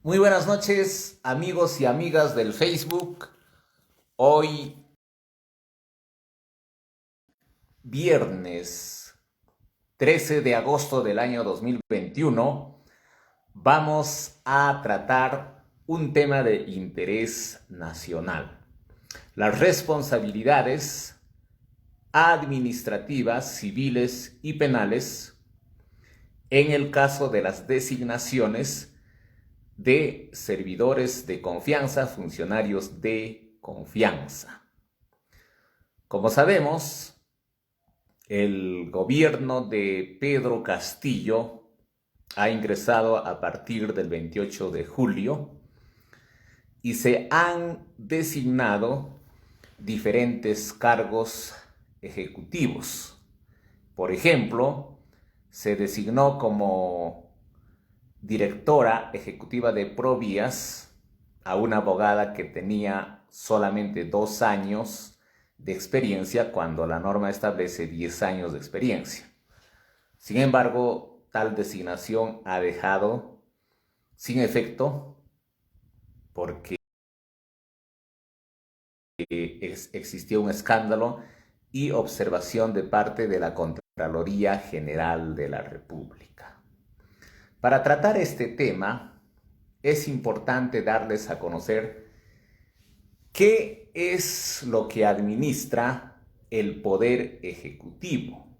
Muy buenas noches, amigos y amigas del Facebook. Hoy, viernes 13 de agosto del año 2021, vamos a tratar un tema de interés nacional: las responsabilidades administrativas, civiles y penales en el caso de las designaciones de servidores de confianza, funcionarios de confianza. Como sabemos, el gobierno de Pedro Castillo ha ingresado a partir del 28 de julio y se han designado diferentes cargos ejecutivos. Por ejemplo, se designó como directora ejecutiva de Provías a una abogada que tenía solamente 2 años de experiencia cuando la norma establece 10 años de experiencia. Sin embargo, tal designación ha dejado sin efecto porque existió un escándalo y observación de parte de la Contraloría General de la República. Para tratar este tema, es importante darles a conocer qué es lo que administra el Poder Ejecutivo.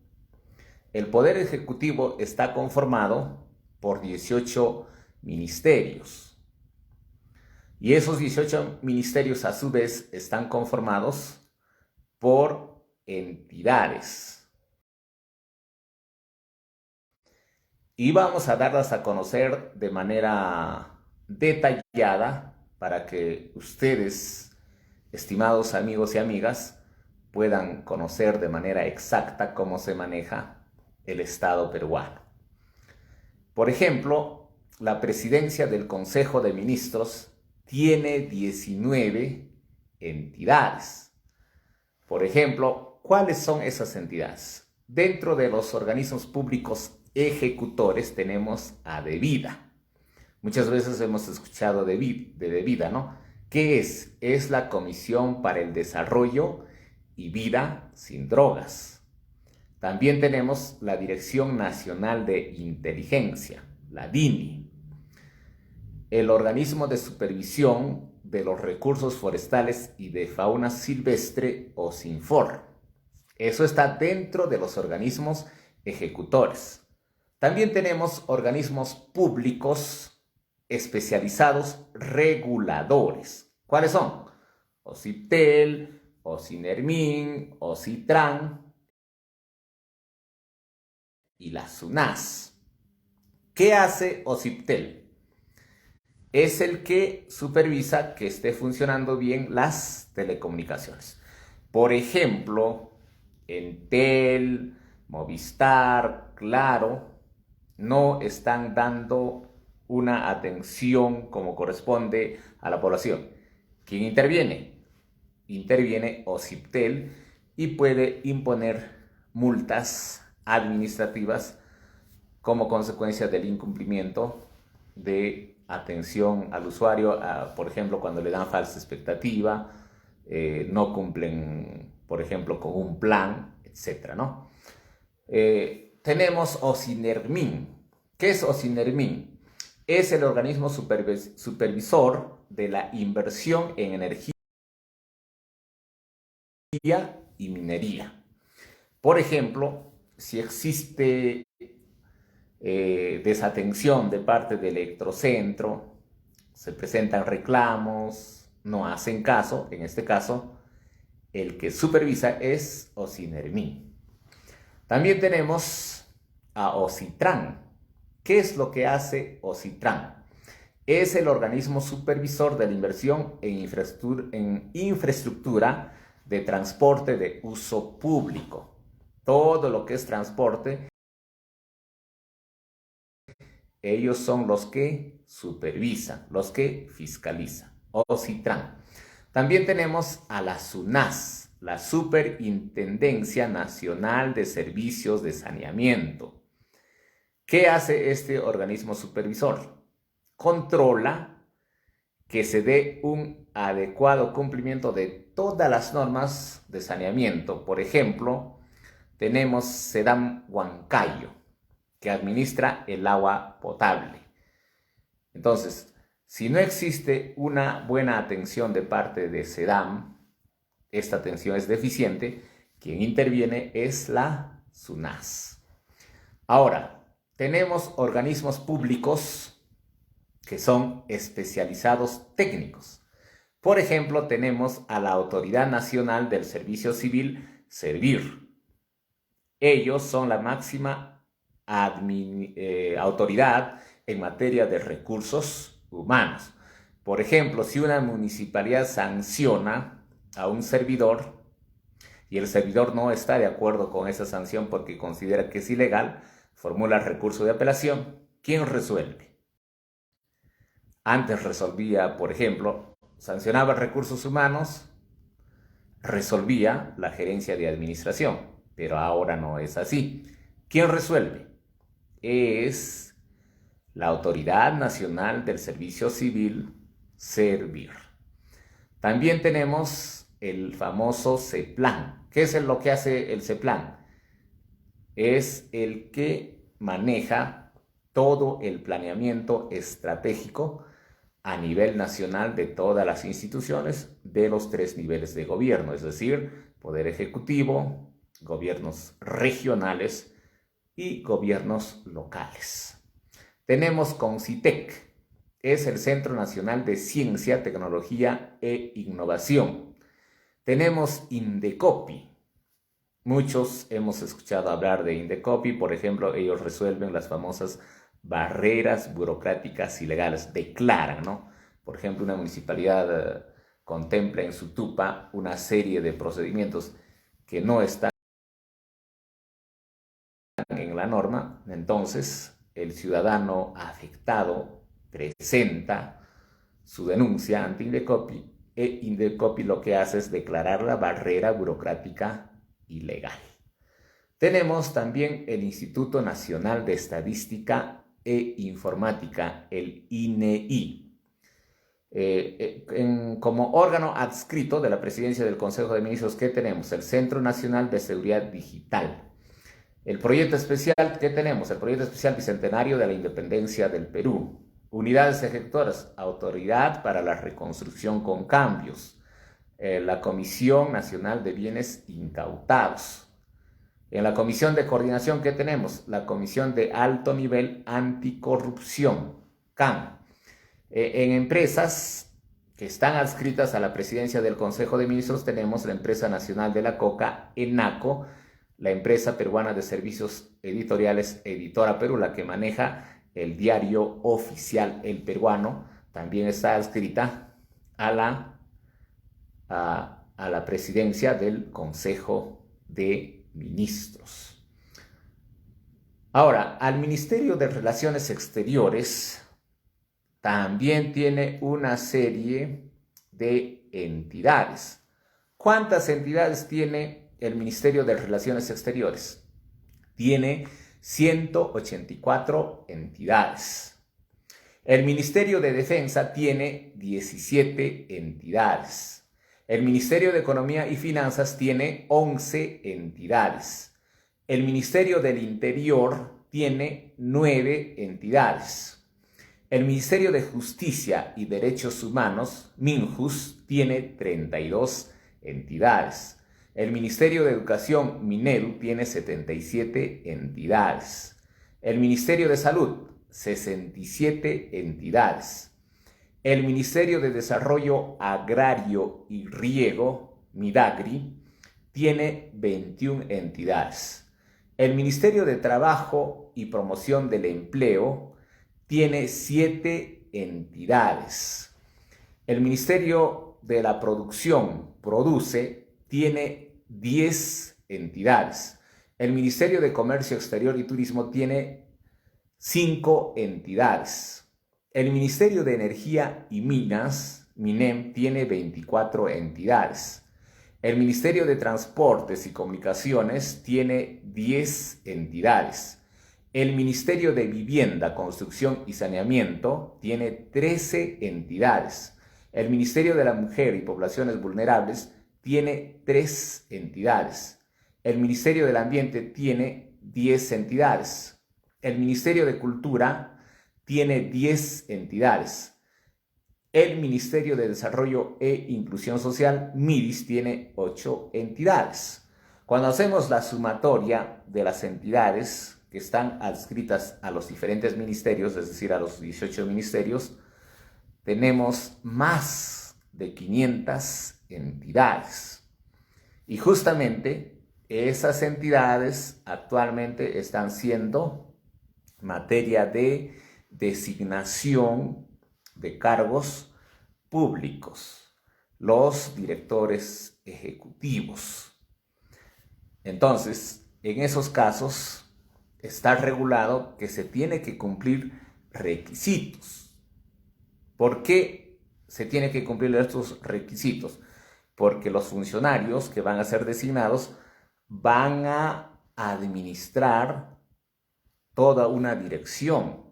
El Poder Ejecutivo está conformado por 18 ministerios. Y esos 18 ministerios a su vez están conformados por entidades. Y vamos a darlas a conocer de manera detallada para que ustedes, estimados amigos y amigas, puedan conocer de manera exacta cómo se maneja el Estado peruano. Por ejemplo, la presidencia del Consejo de Ministros tiene 19 entidades. Por ejemplo, ¿cuáles son esas entidades? Dentro de los organismos públicos ejecutores tenemos a DEVIDA. Muchas veces hemos escuchado de DEVIDA, ¿no? ¿Qué es? Es la Comisión para el Desarrollo y Vida sin Drogas. También tenemos la Dirección Nacional de Inteligencia, la DINI, el Organismo de Supervisión de los Recursos Forestales y de Fauna Silvestre, o SINFOR. Eso está dentro de los organismos ejecutores. También tenemos organismos públicos especializados reguladores. ¿Cuáles son? OCIPTEL, OCINERMIN, OCITRAN y la SUNAS. ¿Qué hace OCIPTEL? Es el que supervisa que esté funcionando bien las telecomunicaciones. Por ejemplo, Entel, Movistar, Claro, no están dando una atención como corresponde a la población. ¿Quién interviene? Interviene OCIPTEL y puede imponer multas administrativas como consecuencia del incumplimiento de atención al usuario, por ejemplo, cuando le dan falsa expectativa, no cumplen, por ejemplo, con un plan, etc., ¿no? Tenemos OCINERMIN. ¿Qué es OCINERMIN? Es el organismo supervisor de la inversión en energía y minería. Por ejemplo, si existe desatención de parte del electrocentro, se presentan reclamos, no hacen caso, en este caso, el que supervisa es OCINERMIN. También tenemos a OCITRAN. ¿Qué es lo que hace OCITRAN? Es el organismo supervisor de la inversión en infraestructura de transporte de uso público. Todo lo que es transporte, ellos son los que supervisan, los que fiscalizan. OCITRAN. También tenemos a la SUNAS, la Superintendencia Nacional de Servicios de Saneamiento. ¿Qué hace este organismo supervisor? Controla que se dé un adecuado cumplimiento de todas las normas de saneamiento. Por ejemplo, tenemos SEDAM Huancayo, que administra el agua potable. Entonces, si no existe una buena atención de parte de SEDAM, esta atención es deficiente, quien interviene es la SUNAS. Ahora, tenemos organismos públicos que son especializados técnicos. Por ejemplo, tenemos a la Autoridad Nacional del Servicio Civil, SERVIR. Ellos son la máxima autoridad en materia de recursos humanos. Por ejemplo, si una municipalidad sanciona a un servidor y el servidor no está de acuerdo con esa sanción porque considera que es ilegal, formula recurso de apelación. ¿Quién resuelve? Antes resolvía, por ejemplo, sancionaba recursos humanos, resolvía la gerencia de administración, pero ahora no es así. ¿Quién resuelve? Es la Autoridad Nacional del Servicio Civil, SERVIR. También tenemos el famoso CEPLAN. ¿Qué es lo que hace el CEPLAN? Es el que maneja todo el planeamiento estratégico a nivel nacional de todas las instituciones de los 3 niveles de gobierno, es decir, Poder Ejecutivo, gobiernos regionales y gobiernos locales. Tenemos CONCITEC, es el Centro Nacional de Ciencia, Tecnología e Innovación. Tenemos INDECOPI. Muchos hemos escuchado hablar de INDECOPI, por ejemplo, ellos resuelven las famosas barreras burocráticas y legales, declaran, ¿no? Por ejemplo, una municipalidad contempla en su TUPA una serie de procedimientos que no están en la norma, entonces el ciudadano afectado presenta su denuncia ante INDECOPI e INDECOPI lo que hace es declarar la barrera burocrática ilegal. Tenemos también el Instituto Nacional de Estadística e Informática, el INEI. Como órgano adscrito de la Presidencia del Consejo de Ministros, ¿qué tenemos? El Centro Nacional de Seguridad Digital. El proyecto especial, ¿qué tenemos? El proyecto especial Bicentenario de la Independencia del Perú. Unidades ejecutoras, Autoridad para la Reconstrucción con Cambios. La Comisión Nacional de Bienes Incautados. En la Comisión de Coordinación, ¿qué tenemos? La Comisión de Alto Nivel Anticorrupción, CAN. En empresas que están adscritas a la presidencia del Consejo de Ministros tenemos la Empresa Nacional de la Coca, ENACO, la Empresa Peruana de Servicios Editoriales, Editora Perú, la que maneja el diario oficial El Peruano, también está adscrita a la presidencia del Consejo de Ministros. Ahora, al Ministerio de Relaciones Exteriores también tiene una serie de entidades. ¿Cuántas entidades tiene el Ministerio de Relaciones Exteriores? Tiene 184 entidades. El Ministerio de Defensa tiene 17 entidades. El Ministerio de Economía y Finanzas tiene 11 entidades. El Ministerio del Interior tiene 9 entidades. El Ministerio de Justicia y Derechos Humanos, MINJUS, tiene 32 entidades. El Ministerio de Educación, MINEDU, tiene 77 entidades. El Ministerio de Salud, 67 entidades. El Ministerio de Desarrollo Agrario y Riego, MIDAGRI, tiene 21 entidades. El Ministerio de Trabajo y Promoción del Empleo tiene 7 entidades. El Ministerio de la Producción, PRODUCE, tiene 10 entidades. El Ministerio de Comercio Exterior y Turismo tiene 5 entidades. El Ministerio de Energía y Minas, MINEM, tiene 24 entidades. El Ministerio de Transportes y Comunicaciones tiene 10 entidades. El Ministerio de Vivienda, Construcción y Saneamiento tiene 13 entidades. El Ministerio de la Mujer y Poblaciones Vulnerables tiene 3 entidades. El Ministerio del Ambiente tiene 10 entidades. El Ministerio de Cultura tiene 10 entidades. El Ministerio de Desarrollo e Inclusión Social, MIDIS, tiene 8 entidades. Cuando hacemos la sumatoria de las entidades que están adscritas a los diferentes ministerios, es decir, a los 18 ministerios, tenemos más de 500 entidades. Y justamente esas entidades actualmente están siendo materia de designación de cargos públicos, los directores ejecutivos. Entonces, en esos casos está regulado que se tiene que cumplir requisitos. ¿Por qué se tiene que cumplir estos requisitos? Porque los funcionarios que van a ser designados van a administrar toda una dirección,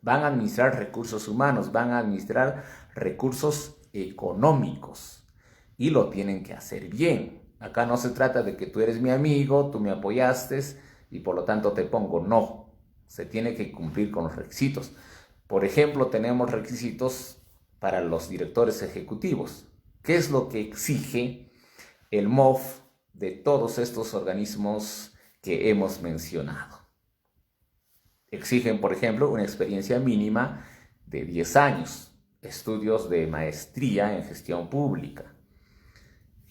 van a administrar recursos humanos, van a administrar recursos económicos y lo tienen que hacer bien. Acá no se trata de que tú eres mi amigo, tú me apoyaste y por lo tanto te pongo. No, se tiene que cumplir con los requisitos. Por ejemplo, tenemos requisitos para los directores ejecutivos. ¿Qué es lo que exige el MOF de todos estos organismos que hemos mencionado? Exigen, por ejemplo, una experiencia mínima de 10 años, estudios de maestría en gestión pública.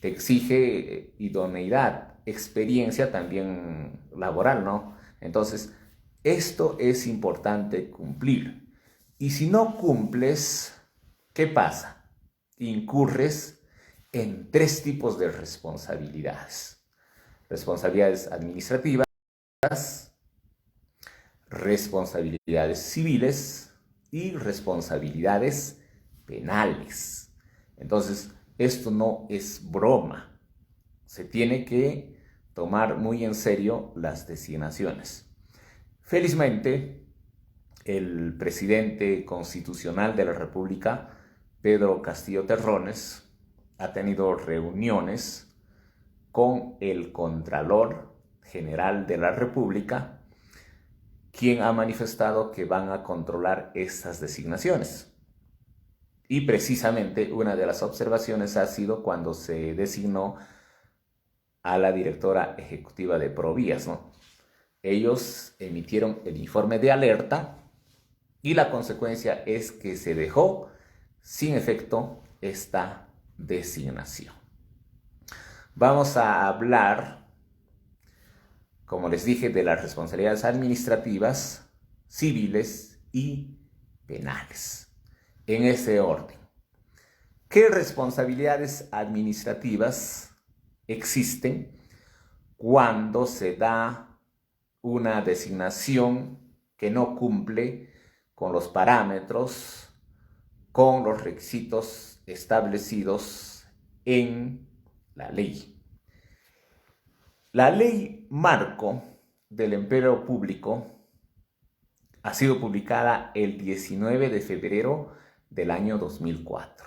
Te exige idoneidad, experiencia también laboral, ¿no? Entonces, esto es importante cumplir. Y si no cumples, ¿qué pasa? Incurres en 3 tipos de responsabilidades. Responsabilidades administrativas, responsabilidades civiles y responsabilidades penales. Entonces, esto no es broma. Se tiene que tomar muy en serio las designaciones. Felizmente, el presidente constitucional de la República, Pedro Castillo Terrones, ha tenido reuniones con el Contralor General de la República, quien ha manifestado que van a controlar estas designaciones. Y precisamente una de las observaciones ha sido cuando se designó a la directora ejecutiva de Provías, ¿no? Ellos emitieron el informe de alerta y la consecuencia es que se dejó sin efecto esta designación. Vamos a hablar, como les dije, de las responsabilidades administrativas, civiles y penales. En ese orden, ¿qué responsabilidades administrativas existen cuando se da una designación que no cumple con los parámetros, con los requisitos establecidos en la ley? La ley marco del empleo público ha sido publicada el 19 de febrero del año 2004.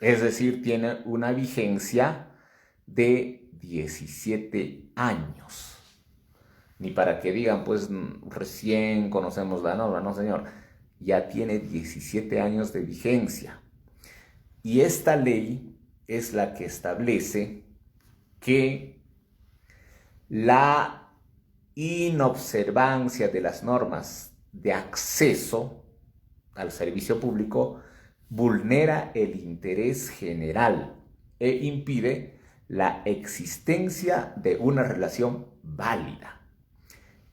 Es decir, tiene una vigencia de 17 años. Ni para que digan, pues recién conocemos la norma, no señor. Ya tiene 17 años de vigencia. Y esta ley es la que establece que la inobservancia de las normas de acceso al servicio público vulnera el interés general e impide la existencia de una relación válida.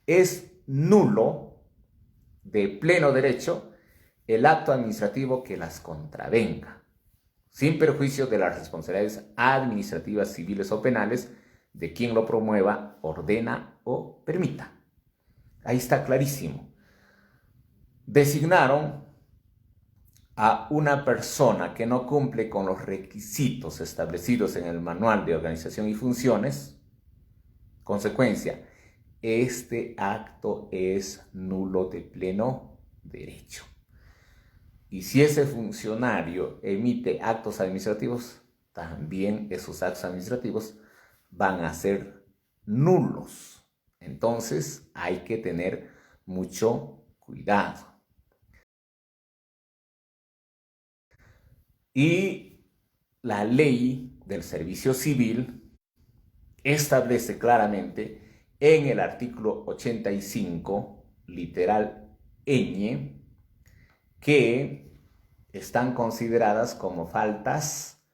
Es nulo, de pleno derecho, el acto administrativo que las contravenga, sin perjuicio de las responsabilidades administrativas, civiles o penales de quien lo promueva, ordena o permita. Ahí está clarísimo. Designaron a una persona que no cumple con los requisitos establecidos en el Manual de Organización y Funciones. Consecuencia, este acto es nulo de pleno derecho. Y si ese funcionario emite actos administrativos, también esos actos administrativos van a ser nulos. Entonces hay que tener mucho cuidado. Y la ley del servicio civil establece claramente en el artículo 85, literal ñ, que están consideradas como faltas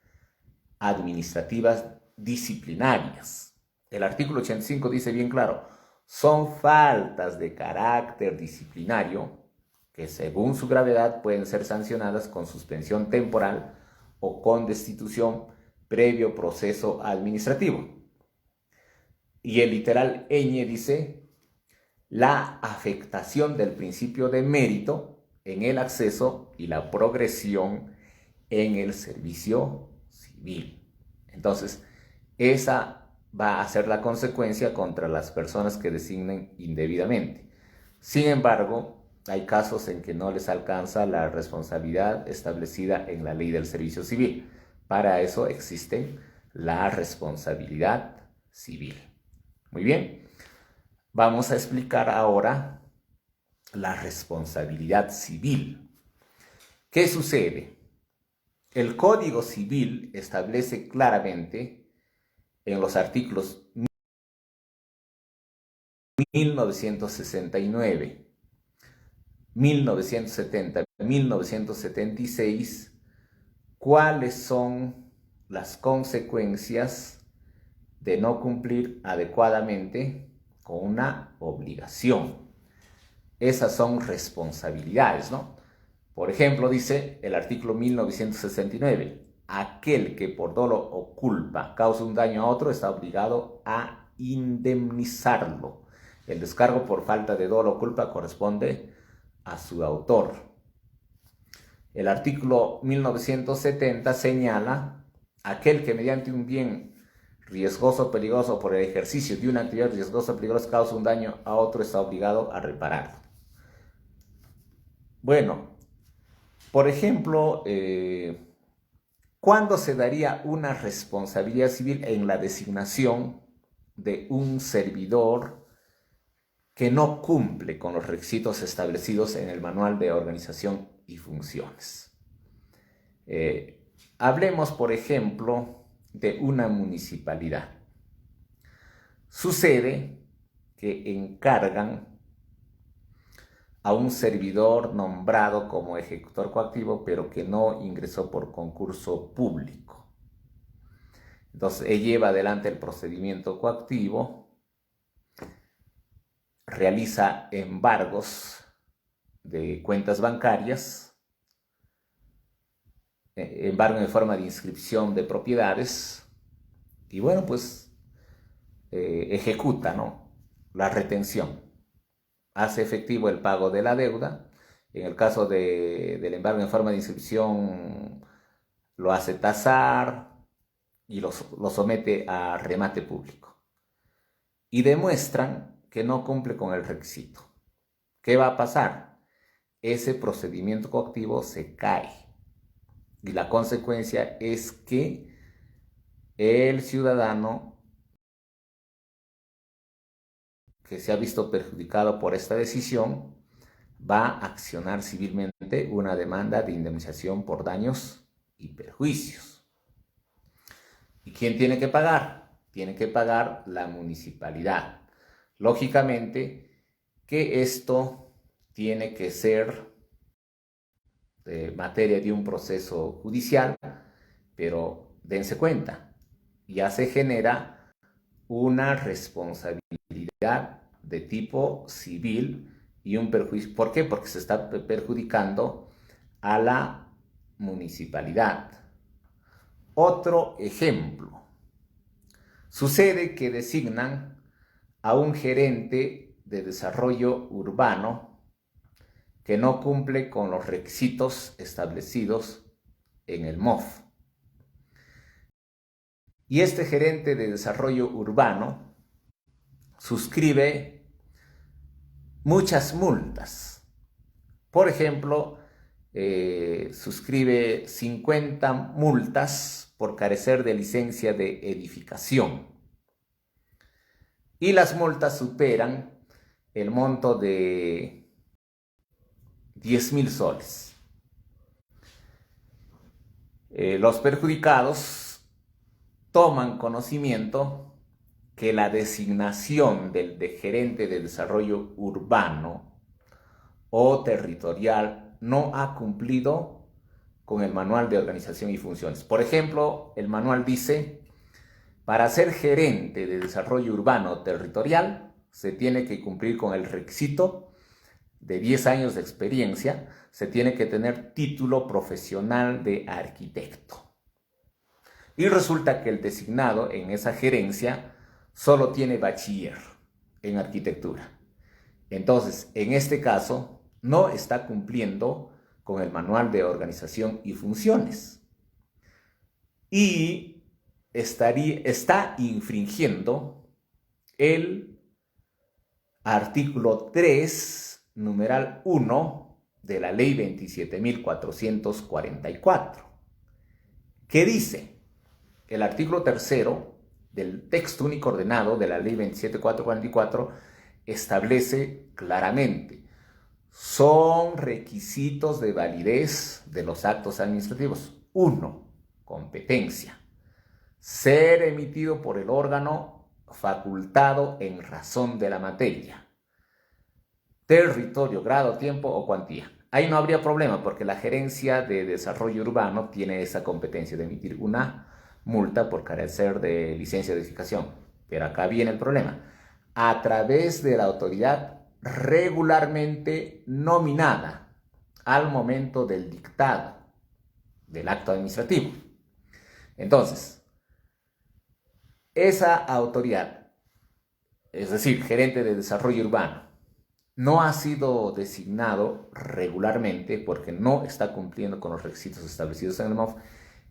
administrativas disciplinarias. El artículo 85 dice bien claro, son faltas de carácter disciplinario que según su gravedad pueden ser sancionadas con suspensión temporal o con destitución previo proceso administrativo. Y el literal ñ dice, la afectación del principio de mérito en el acceso y la progresión en el servicio civil. Entonces, esa va a ser la consecuencia contra las personas que designen indebidamente. Sin embargo, hay casos en que no les alcanza la responsabilidad establecida en la ley del servicio civil. Para eso existe la responsabilidad civil. Muy bien, vamos a explicar ahora la responsabilidad civil. ¿Qué sucede? El Código Civil establece claramente en los artículos 1969, 1970, 1976, cuáles son las consecuencias de no cumplir adecuadamente con una obligación. Esas son responsabilidades, ¿no? Por ejemplo, dice el artículo 1969, aquel que por dolo o culpa causa un daño a otro está obligado a indemnizarlo. El descargo por falta de dolo o culpa corresponde a su autor. El artículo 1970 señala aquel que mediante un bien riesgoso o peligroso por el ejercicio de una actividad riesgosa o peligrosa causa un daño a otro está obligado a repararlo. Bueno, por ejemplo, ¿cuándo se daría una responsabilidad civil en la designación de un servidor que no cumple con los requisitos establecidos en el Manual de Organización y Funciones? Hablemos, por ejemplo, de una municipalidad. Sucede que encargan a un servidor nombrado como ejecutor coactivo, pero que no ingresó por concurso público. Entonces, él lleva adelante el procedimiento coactivo, realiza embargos de cuentas bancarias, embargo en forma de inscripción de propiedades, y bueno, pues ejecuta, ¿no?, la retención. Hace efectivo el pago de la deuda. En el caso del embargo en forma de inscripción, lo hace tasar y lo somete a remate público. Y demuestran que no cumple con el requisito. ¿Qué va a pasar? Ese procedimiento coactivo se cae. Y la consecuencia es que el ciudadano que se ha visto perjudicado por esta decisión va a accionar civilmente una demanda de indemnización por daños y perjuicios. ¿Y quién tiene que pagar? Tiene que pagar la municipalidad. Lógicamente que esto tiene que ser de materia de un proceso judicial, pero dense cuenta, ya se genera una responsabilidad de tipo civil y un perjuicio. ¿Por qué? Porque se está perjudicando a la municipalidad. Otro ejemplo. Sucede que designan a un gerente de desarrollo urbano que no cumple con los requisitos establecidos en el MOF. Y este gerente de desarrollo urbano suscribe muchas multas. Por ejemplo, suscribe 50 multas por carecer de licencia de edificación. Y las multas superan el monto de 10.000 soles. Los perjudicados toman conocimiento que la designación del gerente de desarrollo urbano o territorial no ha cumplido con el manual de organización y funciones. Por ejemplo, el manual dice: para ser gerente de desarrollo urbano o territorial, se tiene que cumplir con el requisito de 10 años de experiencia, se tiene que tener título profesional de arquitecto. Y resulta que el designado en esa gerencia solo tiene bachiller en arquitectura. Entonces, en este caso, no está cumpliendo con el manual de organización y funciones. Y está infringiendo el artículo 3, numeral 1 de la ley 27.444, que dice, el artículo 3 del texto único ordenado de la ley 27.444 establece claramente: son requisitos de validez de los actos administrativos. 1. Competencia. Ser emitido por el órgano facultado en razón de la materia. Territorio, grado, tiempo o cuantía. Ahí no habría problema porque la gerencia de desarrollo urbano tiene esa competencia de emitir una multa por carecer de licencia de edificación. Pero acá viene el problema: a través de la autoridad regularmente nominada al momento del dictado del acto administrativo. Entonces, esa autoridad, es decir, gerente de desarrollo urbano, no ha sido designado regularmente porque no está cumpliendo con los requisitos establecidos en el MOF.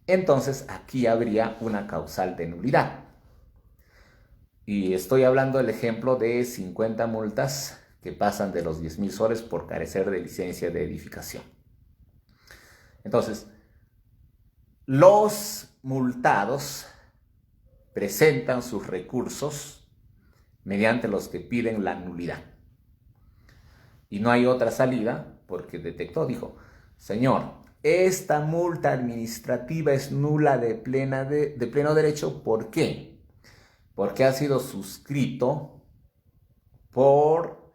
Entonces, aquí habría una causal de nulidad. Y estoy hablando del ejemplo de 50 multas que pasan de los 10.000 soles por carecer de licencia de edificación. Entonces, los multados presentan sus recursos mediante los que piden la nulidad. Y no hay otra salida porque detectó, dijo: señor, esta multa administrativa es nula de pleno derecho. ¿Por qué? Porque ha sido suscrito por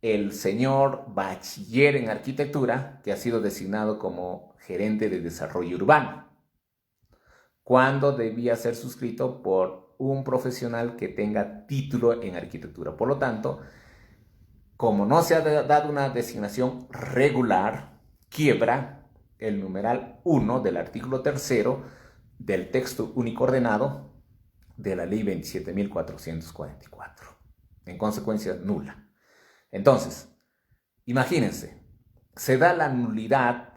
el señor bachiller en arquitectura que ha sido designado como gerente de desarrollo urbano, cuando debía ser suscrito por un profesional que tenga título en arquitectura. Por lo tanto, como no se ha dado una designación regular, quiebra el numeral 1 del artículo 3 del texto único ordenado de la ley 27.444. En consecuencia, nula. Entonces, imagínense, se da la nulidad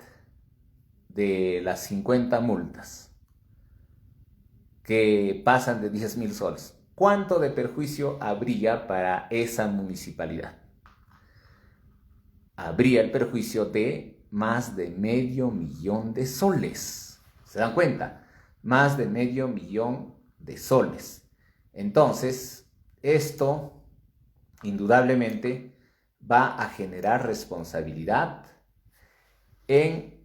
de las 50 multas que pasan de 10.000 soles. ¿Cuánto de perjuicio habría para esa municipalidad? Habría el perjuicio de más de $500,000 de soles. ¿Se dan cuenta? Más de $500,000 de soles. Entonces, esto indudablemente va a generar responsabilidad en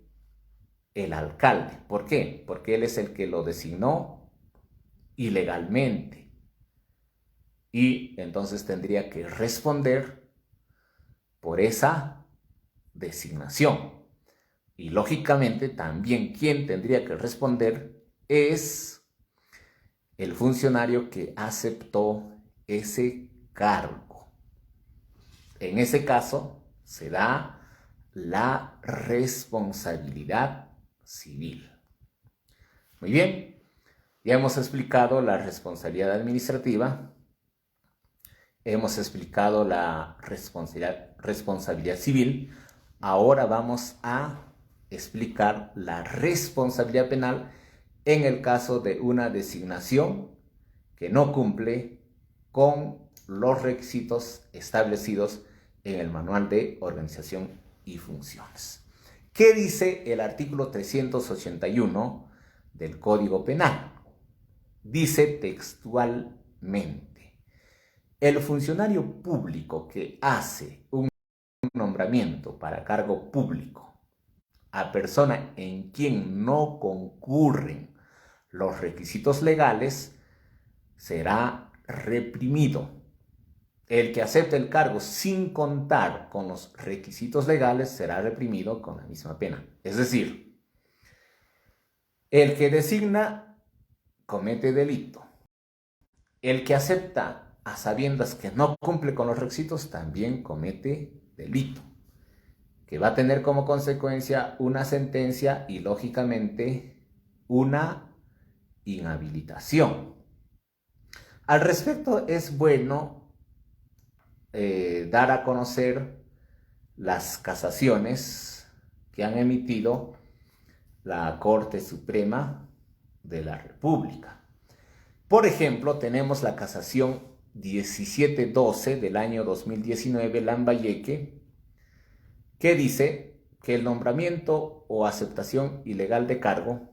el alcalde. ¿Por qué? Porque él es el que lo designó ilegalmente y entonces tendría que responder por esa designación. Y lógicamente también quien tendría que responder es el funcionario que aceptó ese cargo. En ese caso se da la responsabilidad civil. Muy bien. Ya hemos explicado la responsabilidad administrativa, hemos explicado la responsabilidad civil. Ahora vamos a explicar la responsabilidad penal en el caso de una designación que no cumple con los requisitos establecidos en el Manual de Organización y Funciones. ¿Qué dice el artículo 381 del Código Penal? Dice textualmente: el funcionario público que hace un nombramiento para cargo público a persona en quien no concurren los requisitos legales será reprimido. El que acepte el cargo sin contar con los requisitos legales será reprimido con la misma pena. Es decir, el que designa comete delito. El que acepta a sabiendas que no cumple con los requisitos también comete delito, que va a tener como consecuencia una sentencia y, lógicamente, una inhabilitación. Al respecto, es bueno dar a conocer las casaciones que han emitido la Corte Suprema de la República. Por ejemplo, tenemos la casación 1712 del año 2019, Lambayeque, que dice que el nombramiento o aceptación ilegal de cargo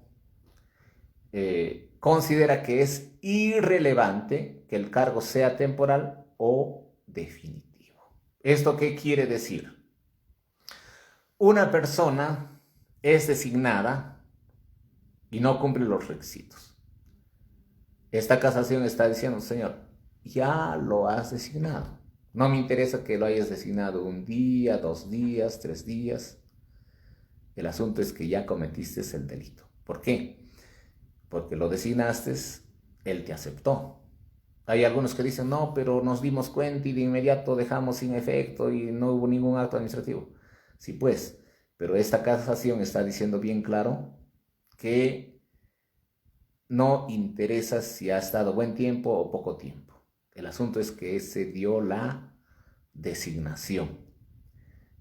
considera que es irrelevante que el cargo sea temporal o definitivo. ¿Esto qué quiere decir? Una persona es designada y no cumple los requisitos. Esta casación está diciendo: señor, ya lo has designado. No me interesa que lo hayas designado un día, 2 días, 3 días. El asunto es que ya cometiste el delito. ¿Por qué? Porque lo designaste, él te aceptó. Hay algunos que dicen: no, pero nos dimos cuenta y de inmediato dejamos sin efecto y no hubo ningún acto administrativo. Sí, pues, pero esta casación está diciendo bien claro que no interesa si ha estado buen tiempo o poco tiempo. El asunto es que se dio la designación.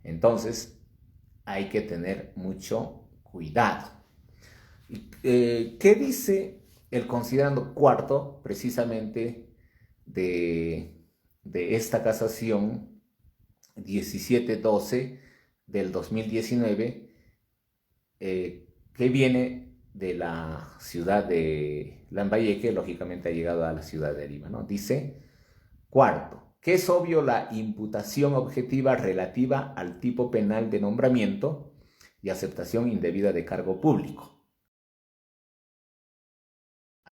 Entonces, hay que tener mucho cuidado. ¿Qué dice el considerando cuarto precisamente de esta casación 1712 del 2019, que viene de la ciudad de Lambayeque, lógicamente ha llegado a la ciudad de Lima, ¿no? Dice: cuarto, que es obvio la imputación objetiva relativa al tipo penal de nombramiento y aceptación indebida de cargo público.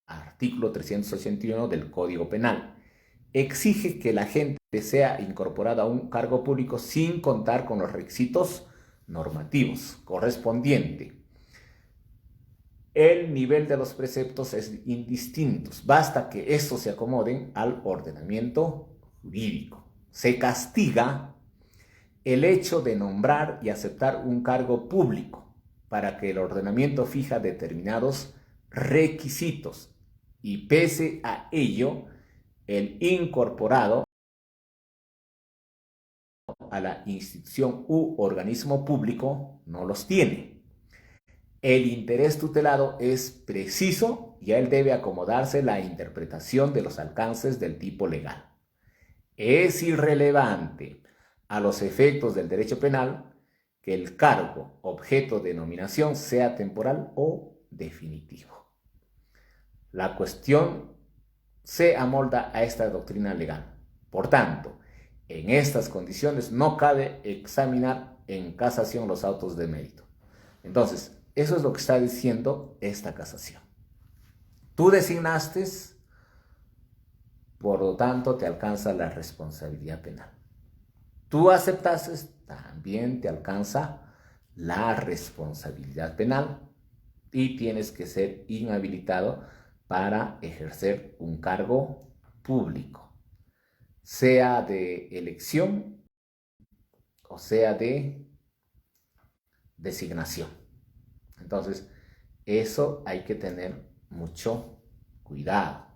Artículo 381 del Código Penal. Exige que la gente sea incorporada a un cargo público sin contar con los requisitos normativos correspondientes. El nivel de los preceptos es indistinto. Basta que estos se acomoden al ordenamiento jurídico. Se castiga el hecho de nombrar y aceptar un cargo público para que el ordenamiento fija determinados requisitos y, pese a ello, el incorporado a la institución u organismo público no los tiene. El interés tutelado es preciso y a él debe acomodarse la interpretación de los alcances del tipo legal. Es irrelevante a los efectos del derecho penal que el cargo objeto de nominación sea temporal o definitivo. La cuestión se amolda a esta doctrina legal. Por tanto, en estas condiciones no cabe examinar en casación los autos de mérito. Entonces, eso es lo que está diciendo esta casación. Tú designaste, por lo tanto te alcanza la responsabilidad penal. Tú aceptaste, también te alcanza la responsabilidad penal y tienes que ser inhabilitado para ejercer un cargo público, sea de elección o sea de designación. Entonces, eso hay que tener mucho cuidado.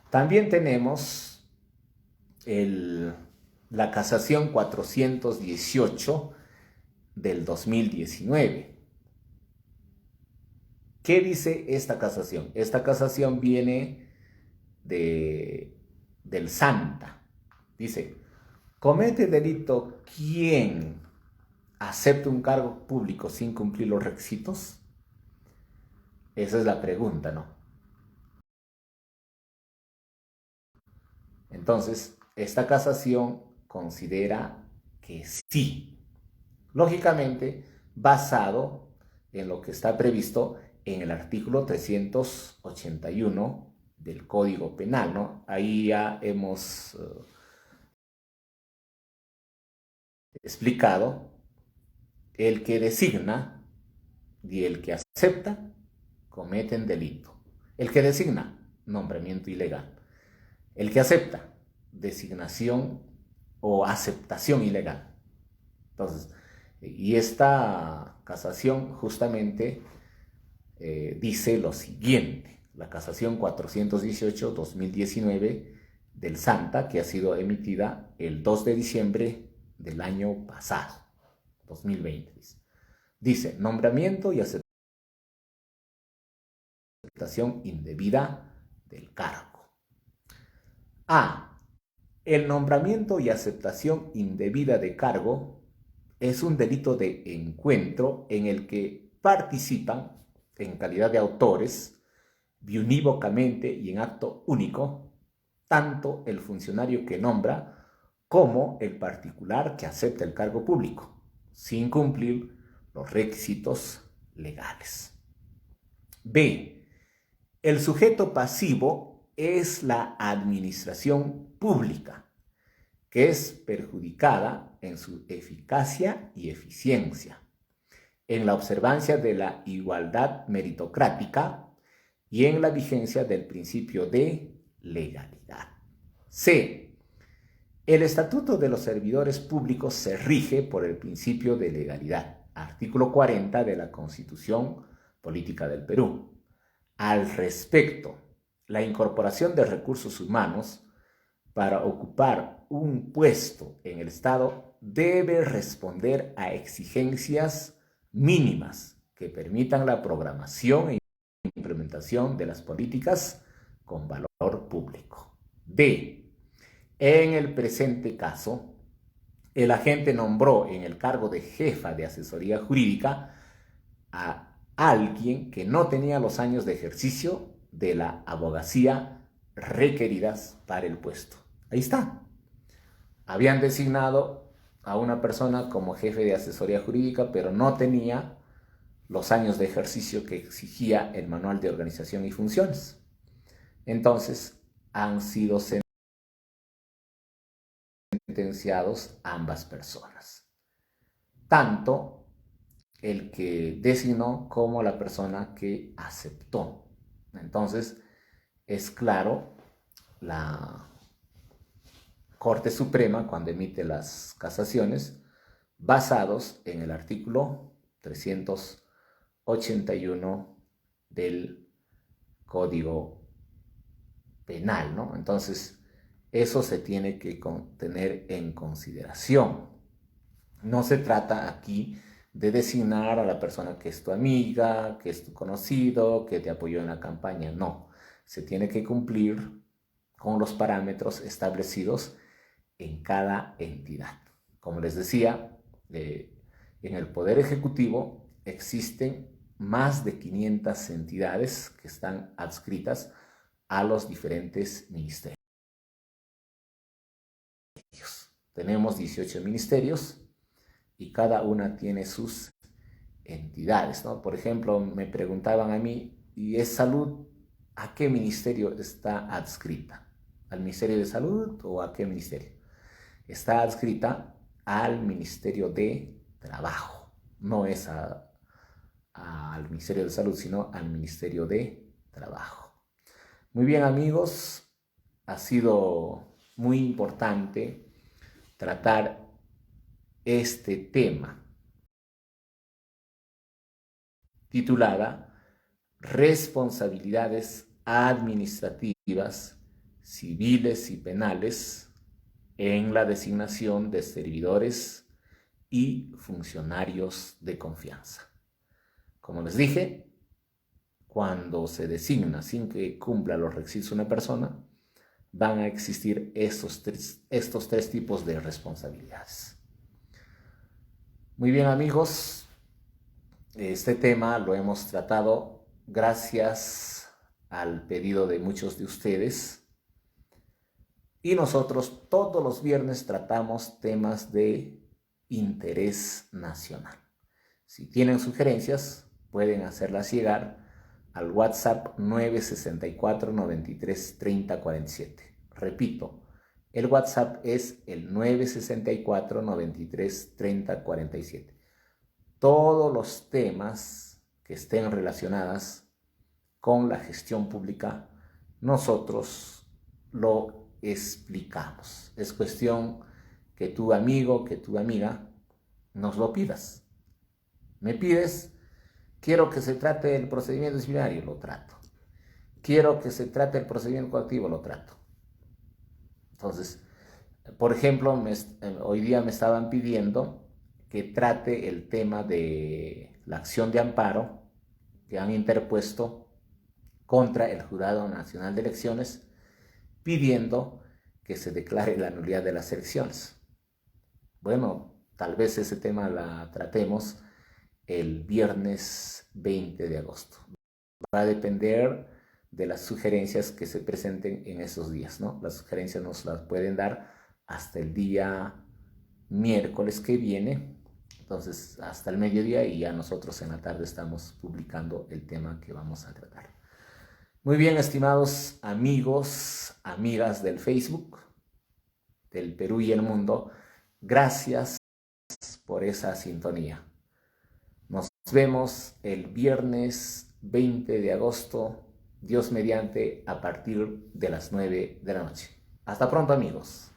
También tenemos la casación 418 del 2019. ¿Qué dice esta casación? Esta casación viene del Santa. Dice: comete delito quien, acepta un cargo público sin cumplir los requisitos? Esa es la pregunta, ¿no? Entonces, esta casación considera que sí. Lógicamente, basado en lo que está previsto en el artículo 381 del Código Penal, ¿no? Ahí ya hemos explicado: el que designa y el que acepta cometen delito. El que designa, nombramiento ilegal. El que acepta, designación o aceptación ilegal. Entonces, y esta casación justamente dice lo siguiente: la casación 418-2019 del Santa, que ha sido emitida el 2 de diciembre del año pasado, 2020. Dice: nombramiento y aceptación indebida del cargo. A. El nombramiento y aceptación indebida de cargo es un delito de encuentro en el que participan, en calidad de autores, biunívocamente y en acto único, tanto el funcionario que nombra como el particular que acepta el cargo público, sin cumplir los requisitos legales. B. El sujeto pasivo es la administración pública, que es perjudicada en su eficacia y eficiencia, en la observancia de la igualdad meritocrática y en la vigencia del principio de legalidad. C. El Estatuto de los Servidores Públicos se rige por el principio de legalidad, artículo 40 de la Constitución Política del Perú. Al respecto, la incorporación de recursos humanos para ocupar un puesto en el Estado debe responder a exigencias mínimas que permitan la programación e implementación de las políticas con valor público. D. En el presente caso, el agente nombró en el cargo de jefa de asesoría jurídica a alguien que no tenía los años de ejercicio de la abogacía requeridas para el puesto. Ahí está. Habían designado a una persona como jefe de asesoría jurídica, pero no tenía los años de ejercicio que exigía el Manual de Organización y Funciones. Entonces, han sido sentenciados ambas personas, tanto el que designó como la persona que aceptó. Entonces, es claro, la Corte Suprema, cuando emite las casaciones, basados en el artículo 381 del Código Penal, ¿no? Entonces, eso se tiene que tener en consideración. No se trata aquí de designar a la persona que es tu amiga, que es tu conocido, que te apoyó en la campaña. No, se tiene que cumplir con los parámetros establecidos en cada entidad. Como les decía, en el Poder Ejecutivo existen más de 500 entidades que están adscritas a los diferentes ministerios. Tenemos 18 ministerios y cada una tiene sus entidades, ¿no? Por ejemplo, me preguntaban a mí, ¿y es salud? ¿A qué ministerio está adscrita? ¿Al Ministerio de Salud o a qué ministerio? Está adscrita al Ministerio de Trabajo. No es al Ministerio de Salud, sino al Ministerio de Trabajo. Muy bien, amigos, ha sido muy importante tratar este tema, titulada Responsabilidades administrativas, civiles y penales en la designación de servidores y funcionarios de confianza. Como les dije, cuando se designa sin que cumpla los requisitos una persona, van a existir estos tres tipos de responsabilidades. Muy bien, amigos, este tema lo hemos tratado gracias al pedido de muchos de ustedes y nosotros todos los viernes tratamos temas de interés nacional. Si tienen sugerencias, pueden hacerlas llegar al WhatsApp 964 93 30 47. Repito, el WhatsApp es el 964 93 30 47. Todos los temas que estén relacionados con la gestión pública, nosotros lo explicamos. Es cuestión que tu amigo, que tu amiga nos lo pidas. Me pides, quiero que se trate el procedimiento disciplinario, lo trato. Quiero que se trate el procedimiento coactivo, lo trato. Entonces, por ejemplo, hoy día me estaban pidiendo que trate el tema de la acción de amparo que han interpuesto contra el Jurado Nacional de Elecciones, pidiendo que se declare la nulidad de las elecciones. Bueno, tal vez ese tema la tratemos el viernes 20 de agosto. Va a depender de las sugerencias que se presenten en esos días, ¿no? Las sugerencias nos las pueden dar hasta el día miércoles que viene, entonces hasta el mediodía, y ya nosotros en la tarde estamos publicando el tema que vamos a tratar. Muy bien, estimados amigos, amigas del Facebook, del Perú y el mundo, gracias por esa sintonía. Nos vemos el viernes 20 de agosto, Dios mediante, a partir de las 9 de la noche. Hasta pronto, amigos.